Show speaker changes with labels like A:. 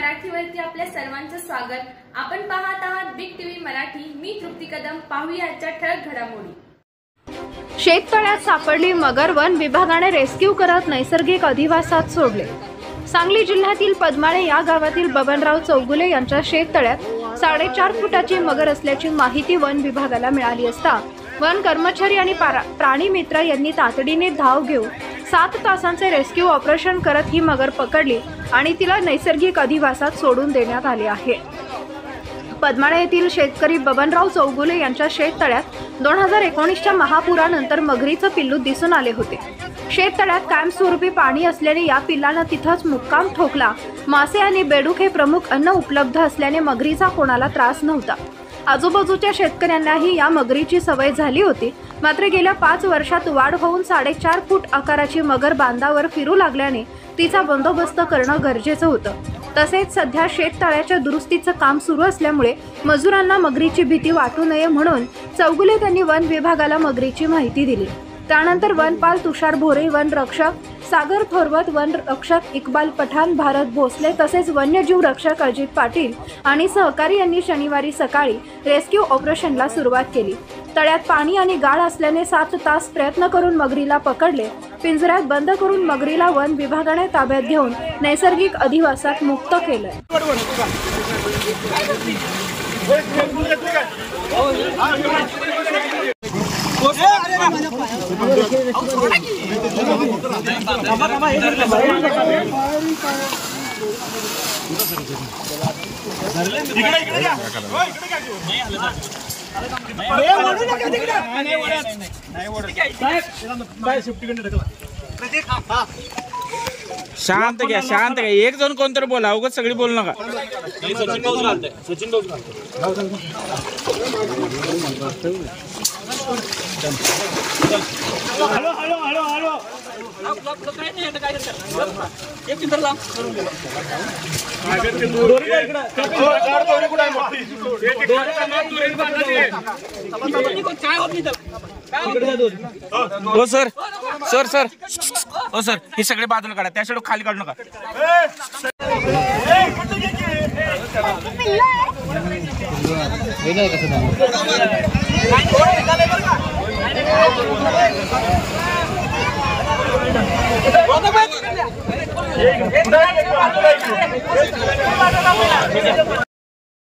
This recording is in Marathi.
A: मराठीवरती आपल्या सर्वांचं स्वागत। आपण पाहत आहात बिग टीव्ही मराठी। मी तृप्ती कदम। पाहूया आजच्या ठळक घडामोडी।
B: शेततळ्यात सापडली मगर, वन विभागाने रेस्क्यू करत नैसर्गिक अधिवासात सोडले। सांगली जिल्ह्यातील पद्माळे या गावातील बबनराव चौगुले यांच्या शेततळ्यात 4.5 फुटाची मगर असल्याची माहिती वन विभागाला मिळाली असता वन कर्मचारी आणि प्राणी मित्र यांनी तातडीने धाव घेऊन 7 तासांचे रेस्क्यू ऑपरेशन करत ही मगर पकडली आणि तिला नैसर्गिक अधिवासात सोडून देण्यात आले आहे। पद्माळे येथील शेतकरी बबनराव चौगुले यांच्या शेततळ्यात 2019च्या महापुरानंतर मगरीचं पिल्लू दिसून आले होते। शेततळ्यात कायमस्वरूपी पाणी असल्याने या पिल्लानं तिथंच मुक्काम ठोकला। मासे आणि बेडूक हे प्रमुख अन्न उपलब्ध असल्याने मगरीचा कोणाला त्रास नव्हता। आजूबाजूच्या शेतकऱ्यांनाही या मगरीची सवय झाली होती। मात्र गेल्या 5 वर्षात वाढ होऊन 4.5 फूट आकाराची मगर बांधावर फिरू लागल्याने तिचा बंदोबस्त करणं गरजेचं होतं। तसेच सध्या शेततळ्याच्या दुरुस्तीचं काम सुरू असल्यामुळे मजुरांना मगरीची भीती वाटू नये म्हणून चौगुले त्यांनी वन विभागाला मगरीची माहिती दिली। त्यानंतर वनपाल तुषार भोरे, वन रक्षक सागर थोरवत, वन रक्षक इक्बाल पठाण, भारत भोसले तसेच वन्यजीव रक्षक अजित पाटील आणि सहकारी यांनी शनिवारी सकाळी रेस्क्यू ऑपरेशनला सुरुवात केली। तळ्यात पाणी आणि गाळ असल्याने 7 तास प्रयत्न करून मगरीला पकडले। पिंजऱ्यात बंद करून मगरीला वन विभागाने ताब्यात घेऊन नैसर्गिक अधिवासात मुक्त केले।
C: शांत घ्या, शांत घ्या। एक जण कोणतरी बोला, उगाच सगळी बोलू नका। Sachin hello hello hello hello हो सर सर सर हो सर, हे सगळे बाजूला काढा, त्या शेडू खाली काढू नका।